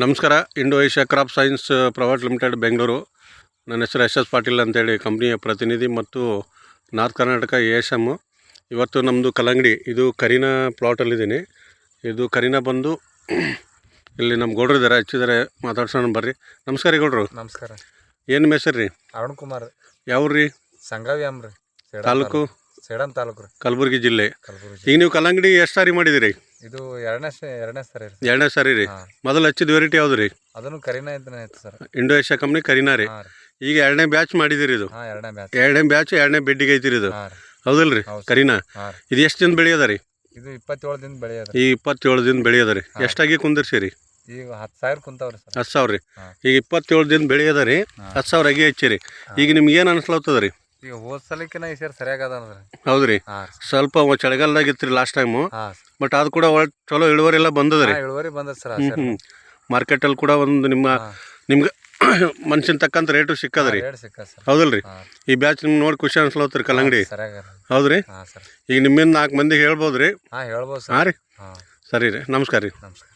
ನಮಸ್ಕಾರ. Indo Asia crop science private limited Bengaluru. ನನ್ನ ಹೆಸರು ಎಸ್ ಪಾಟೀಲ್ ಅಂತೇಳಿ, ಕಂಪ್ನಿಯ ಪ್ರತಿನಿಧಿ ಮತ್ತು ನಾರ್ತ್ ಕರ್ನಾಟಕ ASM. ಇವತ್ತು ನಮ್ಮದು ಕಲ್ಲಂಗಡಿ, ಇದು ಕರೀನಾ ಪ್ಲಾಟಲ್ಲಿದ್ದೀನಿ. ಇದು ಕರೀನಾ ಬಂದು ಇಲ್ಲಿ ನಮ್ಮ ಗೌಡ್ರು ಇದ್ದಾರೆ, ಹಚ್ಚಿದ್ದಾರೆ, ಮಾತಾಡ್ಸೋಣ ಬರ್ರಿ. ನಮಸ್ಕಾರ ಗೌಡ್ರು. ನಮಸ್ಕಾರ. ಏನು ನಿಮ್ಮ ಹೆಸರು ರೀ? ಅರುಣ್ ಕುಮಾರ್. ಯಾವ್ರಿ? ಸಂಗಾವಿ ಅಮ್ರಿ. ತಾಲೂಕು? ಸೇಡಂ ತಾಲೂಕು ರೀ, ಕಲಬುರಗಿ ಜಿಲ್ಲೆ. ಈಗ ನೀವು ಕಲ್ಲಂಗಡಿ ಎಷ್ಟು ಸಾರಿ ಮಾಡಿದಿರಿ? ಇದು ಎರಡನೇ ಸರಿ ರೀ. ಎರಡನೇ ಸಾರಿ ರೀ. ಮೊದಲು ಹಚ್ಚಿದ ವೆರೈಟಿ ಯಾವ್ದು ರೀ? ಅದನ್ನು ಕರೀನಾ ಇದ್ದಾನೆ ಇತ್ತು ಸರ್. ಇಂಡೋ ಏಷ್ಯಾ ಕಂಪ್ನಿ ಕರೀನಾ ರೀ. ಈಗ ಎರಡನೇ ಬ್ಯಾಚ್ ಮಾಡಿದಿರಿ ಇದು? ಎರಡನೇ ಬ್ಯಾಚ್ ಎರಡನೇ ಬೆಡ್ಡಿಗೆ ಐತಿರಿ ಇದು, ಹೌದಲ್ರಿ? ಕರೀನಾ ಇದು ಎಷ್ಟು ದಿನ ಬೆಳೆಯದ ರೀ? ಇದು 27 ದಿನ ಬೆಳೆಯದ. ಈ 27 ದಿನ ಬೆಳೆಯದ ರೀ. ಎಷ್ಟಾಗಿ ಕುಂದಿರ್ಸಿರಿ? ಈಗ 10,000 ಕುಂತಾವ್ರಿ ಸರ್. 10,000 ರೀ. ಈಗ 27 ದಿನ ಬೆಳೆಯದ ರೀ, 10,000 ಅಗಿ ಹಚ್ಚಿರಿ. ಈಗ ನಿಮ್ಗೆ ಏನು ಅನಿಸ್ಲತ್ತದ ರೀ? ಈಗ ಹೋದ ಸಲಕ್ಕಿನ ಈ ಸರಿ ಸರಿಯಾಗದ. ಹೌದ್ರಿ. ಸ್ವಲ್ಪ ಚಳಿಗಾಲದಾಗಿತ್ತು ರೀ ಲಾಸ್ಟ್ ಟೈಮು, ಬಟ್ ಅದು ಕೂಡ ಚಲೋ ಇಳುವರಿ ಎಲ್ಲ ಬಂದದ ರೀ. ಇಳುವರಿ ಬಂದದ ಸರ್. ಮಾರ್ಕೆಟಲ್ಲಿ ಕೂಡ ಒಂದು ನಿಮ್ಗೆ ಮನುಷ್ಯನ ತಕ್ಕಂತ ರೇಟು ಸಿಕ್ಕದ ರೀ, ಹೌದಲ್ರಿ? ಈ ಬ್ಯಾಚ್ ನಿಮ್ಗೆ ನೋಡಿ ಖುಷಿ ಅನ್ಸ್ಲತ್ರಿ ಕಲ್ಲಂಗಡಿ, ಹೌದ್ರಿ? ಈಗ ನಿಮ್ಮಿಂದ 4 ಮಂದಿಗೆ ಹೇಳ್ಬೋದು ರೀ? ಹೇಳ್ಬೋದು. ಹಾಂ ರೀ, ಸರಿ ರೀ. ನಮಸ್ಕಾರ ರೀ. ನಮಸ್ಕಾರ.